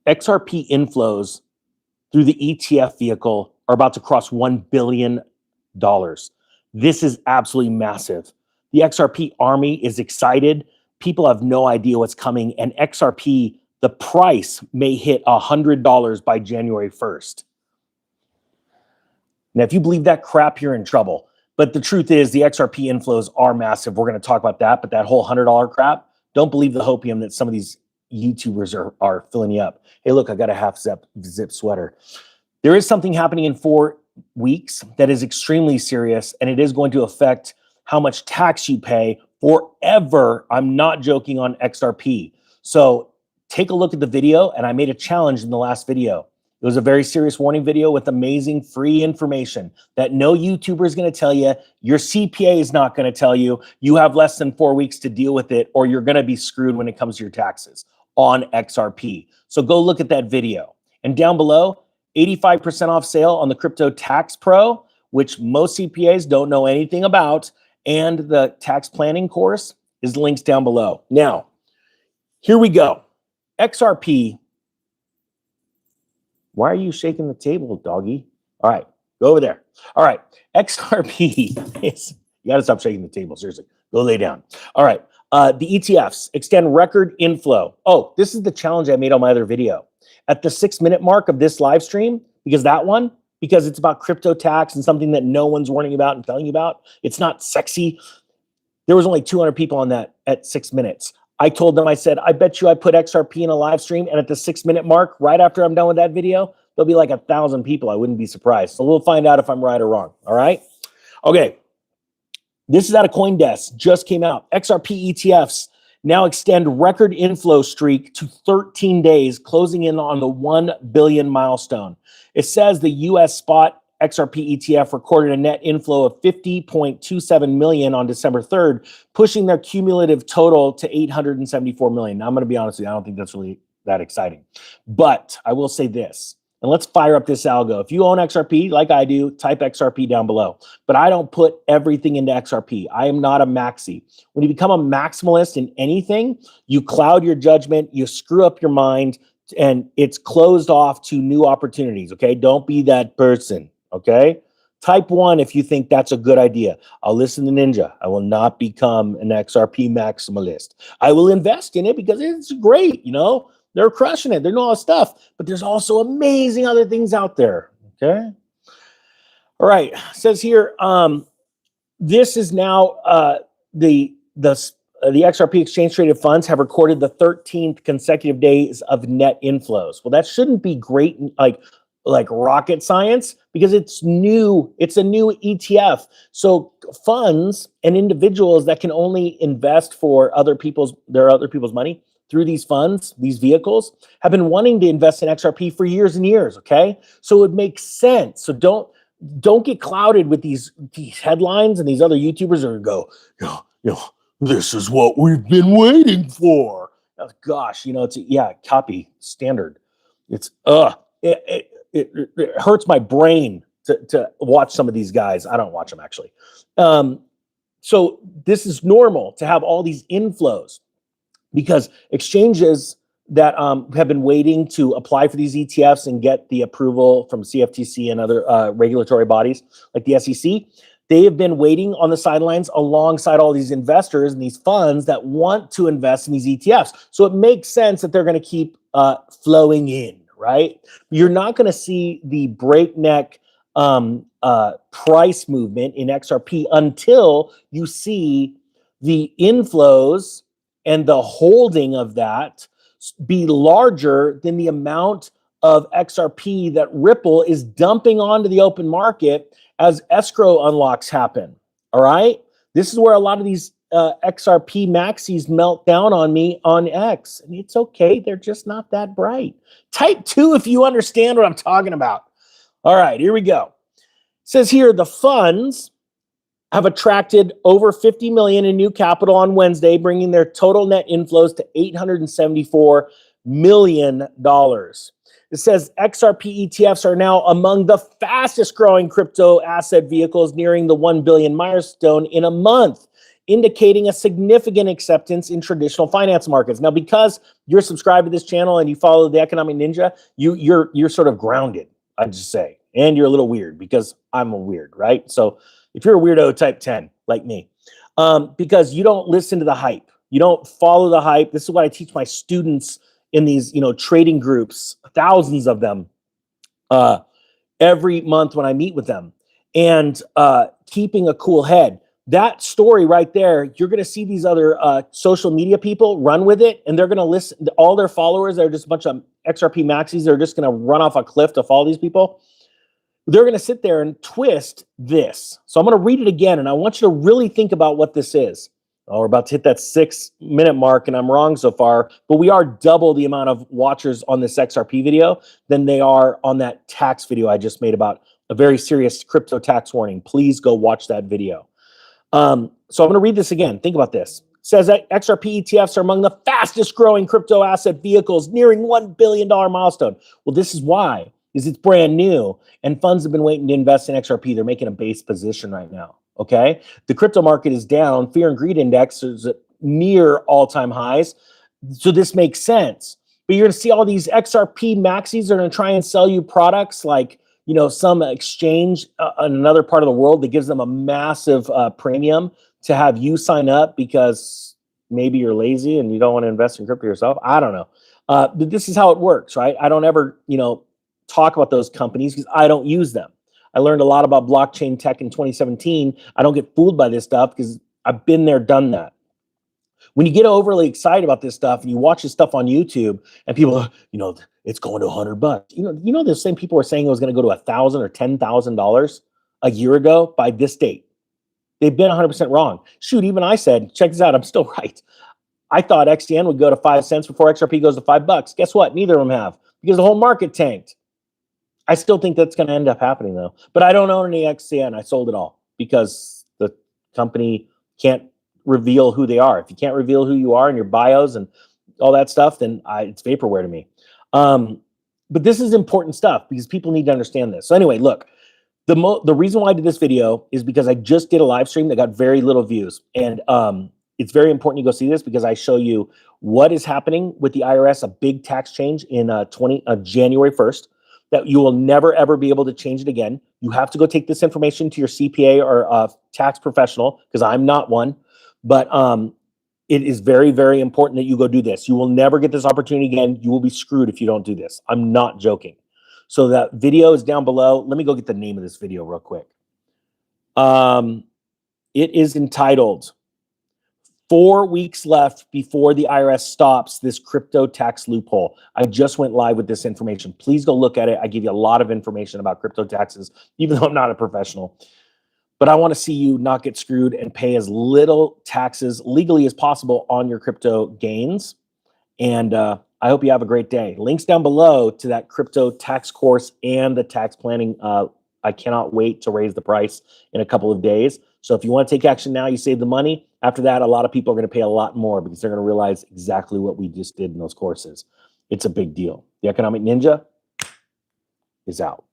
XRP inflows through the ETF vehicle are about to cross $1 billion. This is absolutely massive. The XRP army is excited. People have no idea what's coming. And XRP, the price may hit $100 by January 1st. Now, if you believe that crap, you're in trouble. But the truth is the XRP inflows are massive. We're going to talk about that. But that whole $100 crap, don't believe the hopium that some of these YouTubers are filling you up. Hey, look, I got a half zip sweater. There is something happening in 4 weeks that is extremely serious, and it is going to affect how much tax you pay forever. I'm not joking on XRP. So take a look at the video, and I made a challenge in the last video. It was a very serious warning video with amazing free information that no YouTuber is going to tell you. Your CPA is not going to tell you. You have less than 4 weeks to deal with it, or you're going to be screwed when it comes to your taxes on XRP. So go look at that video. And down below, 85% off sale on the Crypto Tax Pro, which most CPAs don't know anything about, and the tax planning course is links down below. Now, here we go. XRP. Why are you shaking the table, doggy? All right, go over there. All right, XRP is, you got to stop shaking the table, seriously. Go lay down. All right, the ETFs extend record inflow. Oh, this is the challenge I made on my other video. At the 6-minute mark of this live stream, because it's about crypto tax and something that no one's warning about and telling you about. It's not sexy. There was only 200 people on that at 6 minutes. I told them, I said, I bet you I put XRP in a live stream, and at the 6-minute mark, right after I'm done with that video, there'll be like 1,000 people. I wouldn't be surprised. So we'll find out if I'm right or wrong. All right. Okay. This is out of CoinDesk. Just came out. XRP ETFs now extend record inflow streak to 13 days, closing in on the 1 billion milestone. It says the US spot XRP ETF recorded a net inflow of 50.27 million on December 3rd, pushing their cumulative total to 874 million. Now, I'm going to be honest with you, I don't think that's really that exciting. But I will say this, and let's fire up this algo. If you own XRP, like I do, type XRP down below. But I don't put everything into XRP. I am not a maxi. When you become a maximalist in anything, you cloud your judgment, you screw up your mind, and it's closed off to new opportunities, okay? Don't be that person, okay? Type 1 if you think that's a good idea. I'll listen to Ninja. I will not become an XRP maximalist. I will invest in it because it's great, you know? They're crushing it. They're doing all this stuff. But there's also amazing other things out there, okay? All right. It says here, this is now the XRP exchange-traded funds have recorded the 13th consecutive days of net inflows. Well, that shouldn't be great, like rocket science, because it's new. It's a new ETF. So funds and individuals that can only invest for other people's money through these funds, these vehicles, have been wanting to invest in XRP for years and years, okay? So it makes sense. So don't get clouded with these headlines and these other YouTubers are go, this is what we've been waiting for. Oh, gosh, it's copy standard. It's it hurts my brain to watch some of these guys. I don't watch them actually. So this is normal to have all these inflows, because exchanges that have been waiting to apply for these ETFs and get the approval from CFTC and other regulatory bodies like the SEC, they have been waiting on the sidelines alongside all these investors and these funds that want to invest in these ETFs. So it makes sense that they're going to keep flowing in, right? You're not going to see the breakneck price movement in XRP until you see the inflows and the holding of that be larger than the amount of XRP that Ripple is dumping onto the open market as escrow unlocks happen. All right. This is where a lot of these XRP maxis melt down on me on X. And it's okay. They're just not that bright. Type 2 if you understand what I'm talking about. All right, here we go. It says here the funds have attracted over 50 million in new capital on Wednesday, bringing their total net inflows to $874 million. It says XRP ETFs are now among the fastest growing crypto asset vehicles, nearing the 1 billion milestone in a month. indicating a significant acceptance in traditional finance markets. Now, because you're subscribed to this channel and you follow the Economic Ninja, you're sort of grounded, I'd just say. And you're a little weird because I'm a weird, right? So if you're a weirdo, type 10, like me, because you don't listen to the hype. You don't follow the hype. This is what I teach my students in these, trading groups, thousands of them, every month when I meet with them, and keeping a cool head. That story right there, you're going to see these other social media people run with it, and they're going to listen. All their followers, they're just a bunch of XRP maxis. They're just going to run off a cliff to follow these people. They're going to sit there and twist this. So I'm going to read it again, and I want you to really think about what this is. Oh, we're about to hit that 6-minute mark, and I'm wrong so far, but we are double the amount of watchers on this XRP video than they are on that tax video I just made about a very serious crypto tax warning. Please go watch that video. So I'm going to read this again. Think about this. It says that XRP ETFs are among the fastest growing crypto asset vehicles, nearing $1 billion milestone. Well, this is why. Is it's brand new, and funds have been waiting to invest in XRP. They're making a base position right now, okay? The crypto market is down. Fear and greed index is near all-time highs, so this makes sense. But you're going to see all these XRP maxis that are going to try and sell you products like, some exchange in another part of the world that gives them a massive premium to have you sign up because maybe you're lazy and you don't want to invest in crypto yourself. I don't know. But this is how it works, right? I don't ever, talk about those companies because I don't use them. I learned a lot about blockchain tech in 2017. I don't get fooled by this stuff because I've been there, done that. When you get overly excited about this stuff and you watch this stuff on YouTube and people, it's going to $100. The same people were saying it was going to go to $1,000 or $10,000 a year ago by this date. They've been 100% wrong. Shoot, even I said, check this out, I'm still right. I thought XTN would go to 5 cents before XRP goes to $5. Guess what? Neither of them have because the whole market tanked. I still think that's going to end up happening though. But I don't own any XTN. I sold it all because the company can't reveal who they are. If you can't reveal who you are in your bios and all that stuff, then it's vaporware to me. But this is important stuff because people need to understand this. So anyway, look, the reason why I did this video is because I just did a live stream that got very little views. And it's very important you go see this because I show you what is happening with the IRS, a big tax change in January 1st. That you will never, ever be able to change it again. You have to go take this information to your CPA or tax professional, because I'm not one. But it is very, very important that you go do this. You will never get this opportunity again. You will be screwed if you don't do this. I'm not joking. So that video is down below. Let me go get the name of this video real quick. It is entitled 4 weeks left before the IRS stops this crypto tax loophole. I just went live with this information. Please go look at it. I give you a lot of information about crypto taxes, even though I'm not a professional. But I want to see you not get screwed and pay as little taxes legally as possible on your crypto gains. And I hope you have a great day. Links down below to that crypto tax course and the tax planning. I cannot wait to raise the price in a couple of days. So if you want to take action now, you save the money. After that, a lot of people are going to pay a lot more because they're going to realize exactly what we just did in those courses. It's a big deal. The Economic Ninja is out.